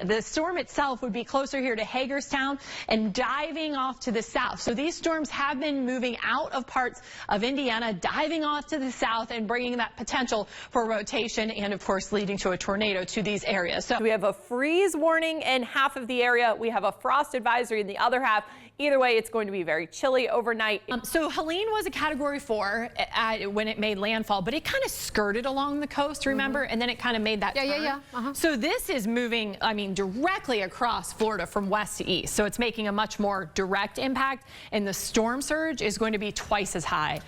The storm itself would be closer here to Hagerstown and diving off to the south. So these storms have been moving out of parts of Indiana, diving off to the south and bringing that potential for rotation and, of course, leading to a tornado to these areas. So we have a freeze warning in half of the area. We have a frost advisory in the other half. Either way, it's going to be very chilly overnight. So Helene was a Category 4 when it made landfall, but it kind of skirted along the coast, remember? And then it kind of made that turn. So this is moving, I mean, directly across Florida from west to east. So it's making a much more direct impact, and the storm surge is going to be twice as high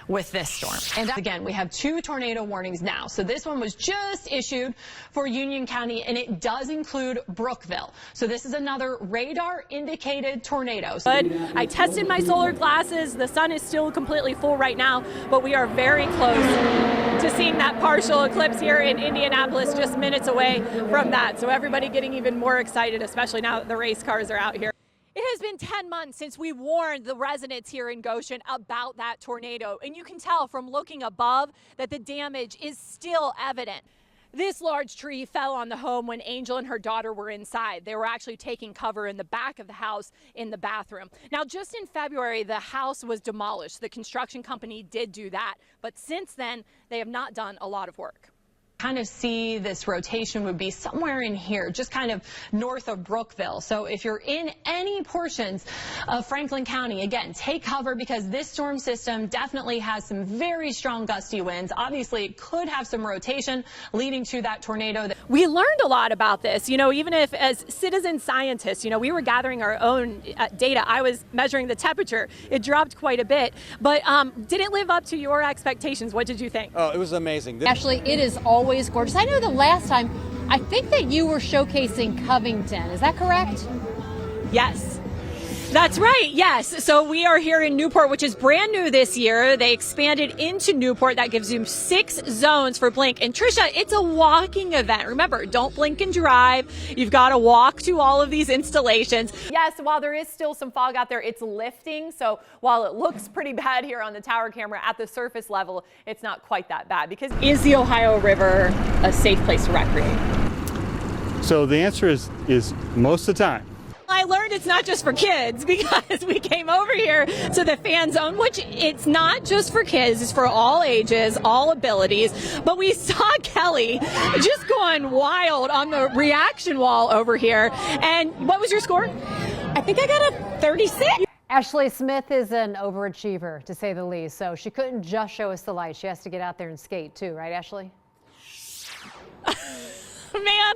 with this storm. And again, we have 2 tornado warnings now. So this one was just issued for Union County, and it does include Brookville. So this is another radar indicated tornado. But I tested my solar glasses. The sun is still completely full right now, but we are very close to seeing that partial eclipse here in Indianapolis, just minutes away from that. So everybody getting even more excited, especially now that the race cars are out here. It has been 10 months since we warned the residents here in Goshen about that tornado, and you can tell from looking above that the damage is still evident. This large tree fell on the home when Angel and her daughter were inside. They were actually taking cover in the back of the house in the bathroom. Now, just in February, the house was demolished. The construction company did do that, but since then, they have not done a lot of work. Kind of see this rotation would be somewhere in here, just kind of north of Brookville. So if you're in any portions of Franklin County, again, take cover because this storm system definitely has some very strong gusty winds. Obviously, it could have some rotation leading to that tornado. We learned a lot about this, even if as citizen scientists, we were gathering our own data. I was measuring the temperature. It dropped quite a bit, but did it live up to your expectations? What did you think? Oh, it was amazing. Ashley, it is always gorgeous. I know the last time, I think that you were showcasing Covington. Is that correct? Yes. That's right. Yes. So we are here in Newport, which is brand new this year. They expanded into Newport. That gives you 6 zones for blink. And Trisha, it's a walking event. Remember, don't blink and drive. You've got to walk to all of these installations. Yes, while there is still some fog out there, it's lifting. So while it looks pretty bad here on the tower camera at the surface level, it's not quite that bad. Because is the Ohio River a safe place to recreate? So the answer is most of the time. I learned it's not just for kids because we came over here to the fan zone, which it's not just for kids, it's for all ages, all abilities. But we saw Kelly just going wild on the reaction wall over here. And what was your score? I think I got a 36. Ashley Smith is an overachiever, to say the least. So she couldn't just show us the light. She has to get out there and skate too, right, Ashley? Man,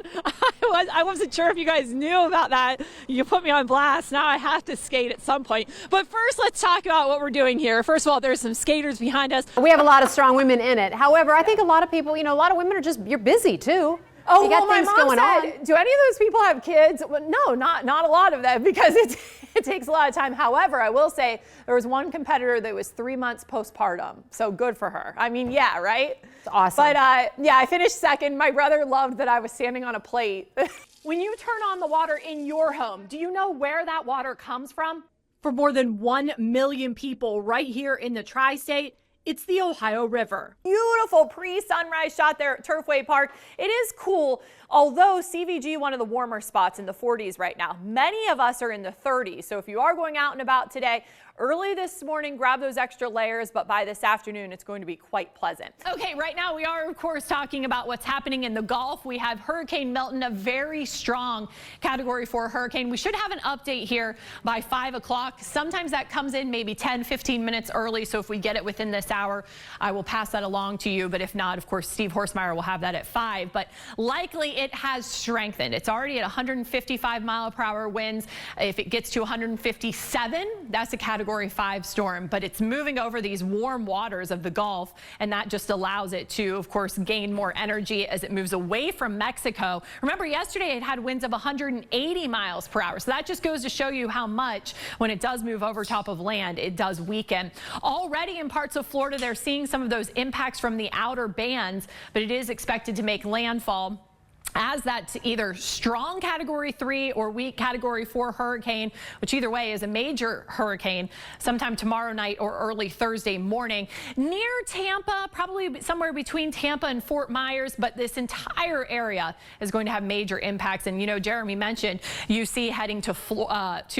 I wasn't sure if you guys knew about that. You put me on blast. Now I have to skate at some point. But first, let's talk about what we're doing here. First of all, there's some skaters behind us. We have a lot of strong women in it. However, I think a lot of people, a lot of women are just, you're busy too. Oh, you got well, things my mom going said, on. do any of those people have kids? Well, no, not a lot of them because it takes a lot of time. However, I will say there was one competitor that was 3 months postpartum. So good for her. I mean, yeah, right? It's awesome. But yeah, I finished second. My brother loved that I was standing on a plate. When you turn on the water in your home, do you know where that water comes from? For more than 1 million people right here in the tri-state, it's the Ohio River. Beautiful pre-sunrise shot there at Turfway Park. It is cool, although CVG, one of the warmer spots in the 40s right now. Many of us are in the 30s, so if you are going out and about today, early this morning, grab those extra layers, but by this afternoon, it's going to be quite pleasant. Okay, right now we are, of course, talking about what's happening in the Gulf. We have Hurricane Milton, a very strong Category 4 hurricane. We should have an update here by 5 o'clock. Sometimes that comes in maybe 10, 15 minutes early, so if we get it within this hour, I will pass that along to you. But if not, of course, Steve Horsemeyer will have that at 5. But likely it has strengthened. It's already at 155-mile-per-hour winds. If it gets to 157, that's a Category 5 storm, but it's moving over these warm waters of the Gulf, and that just allows it to, of course, gain more energy as it moves away from Mexico. Remember, yesterday it had winds of 180 miles per hour, so that just goes to show you how much, when it does move over top of land, it does weaken. Already in parts of Florida, they're seeing some of those impacts from the outer bands, but it is expected to make landfall as that either strong Category 3 or weak Category 4 hurricane, which either way is a major hurricane sometime tomorrow night or early Thursday morning. Near Tampa, probably somewhere between Tampa and Fort Myers, but this entire area is going to have major impacts. And, you know, Jeremy mentioned UC heading to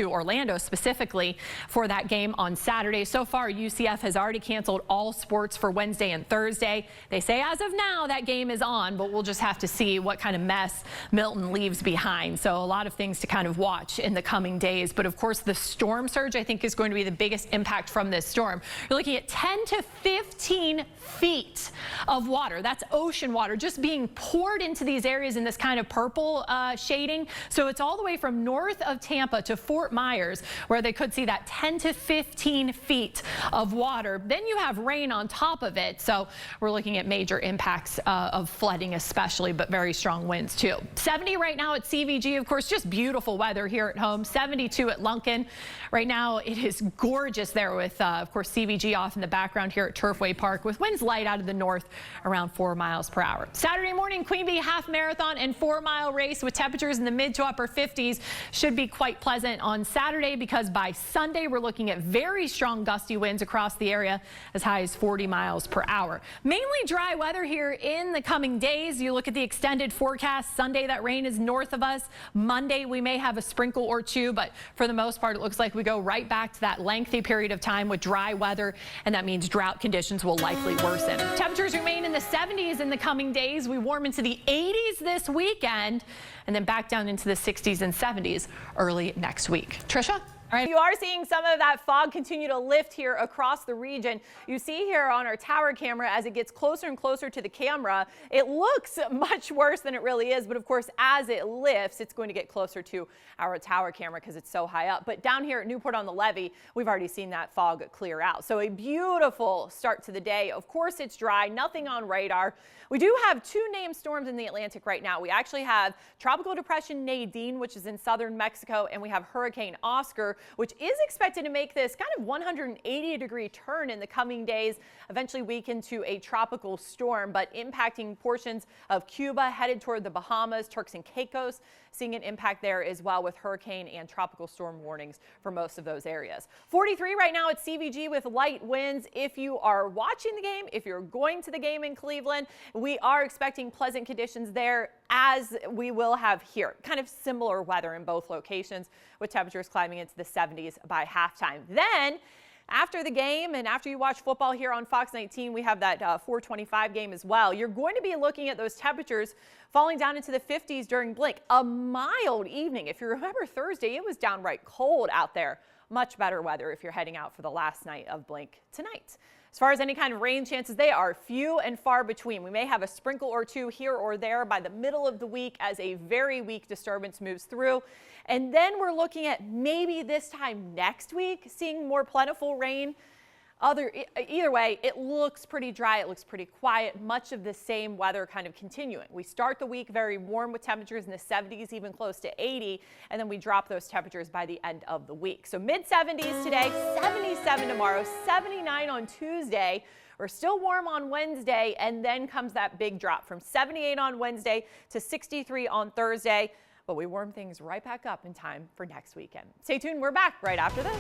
Orlando specifically for that game on Saturday. So far, UCF has already canceled all sports for Wednesday and Thursday. They say as of now that game is on, but we'll just have to see what kind of mess Milton leaves behind. So a lot of things to kind of watch in the coming days. But of course, the storm surge, I think, is going to be the biggest impact from this storm. You're looking at 10 to 15 feet of water. That's ocean water just being poured into these areas in this kind of purple shading. So it's all the way from north of Tampa to Fort Myers, where they could see that 10 to 15 feet of water. Then you have rain on top of it. So we're looking at major impacts of flooding especially, but very strong winds too. 70 right now at CVG, of course, just beautiful weather here at home. 72 at Lunken. Right now it is gorgeous there with, of course, CVG off in the background here at Turfway Park with winds light out of the north around 4 miles per hour. Saturday morning, Queen Bee half marathon and 4-mile race with temperatures in the mid to upper 50s should be quite pleasant on Saturday, because by Sunday we're looking at very strong gusty winds across the area as high as 40 miles per hour. Mainly dry weather here in the coming days. You look at the extended forecast. Sunday, that rain is north of us. Monday, we may have a sprinkle or two, but for the most part, it looks like we go right back to that lengthy period of time with dry weather, and that means drought conditions will likely worsen. Temperatures remain in the 70s in the coming days. We warm into the 80s this weekend, and then back down into the 60s and 70s early next week. Trisha? All right. You are seeing some of that fog continue to lift here across the region. You see here on our tower camera, as it gets closer and closer to the camera, it looks much worse than it really is. But of course, as it lifts, it's going to get closer to our tower camera because it's so high up. But down here at Newport on the Levee, we've already seen that fog clear out. So a beautiful start to the day. Of course, it's dry, nothing on radar. We do have 2 named storms in the Atlantic right now. We actually have Tropical Depression Nadine, which is in southern Mexico, and we have Hurricane Oscar, which is expected to make this kind of 180-degree turn in the coming days, eventually weaken to a tropical storm, but impacting portions of Cuba, headed toward the Bahamas, Turks and Caicos, seeing an impact there as well with hurricane and tropical storm warnings for most of those areas. 43 right now at CVG with light winds. If you are watching the game, if you're going to the game in Cleveland, we are expecting pleasant conditions there, as we will have here. Kind of similar weather in both locations, with temperatures climbing into the 70s by halftime. Then, after the game and after you watch football here on Fox 19, we have that 4:25 game as well. You're going to be looking at those temperatures falling down into the 50s during Blink. A mild evening. If you remember Thursday, it was downright cold out there. Much better weather if you're heading out for the last night of Blink tonight. As far as any kind of rain chances, they are few and far between. We may have a sprinkle or two here or there by the middle of the week as a very weak disturbance moves through. And then we're looking at maybe this time next week seeing more plentiful rain. Either way, it looks pretty dry. It looks pretty quiet. Much of the same weather kind of continuing. We start the week very warm with temperatures in the 70s, even close to 80, and then we drop those temperatures by the end of the week. So mid-70s today, 77 tomorrow, 79 on Tuesday. We're still warm on Wednesday, and then comes that big drop from 78 on Wednesday to 63 on Thursday. But we warm things right back up in time for next weekend. Stay tuned. We're back right after this.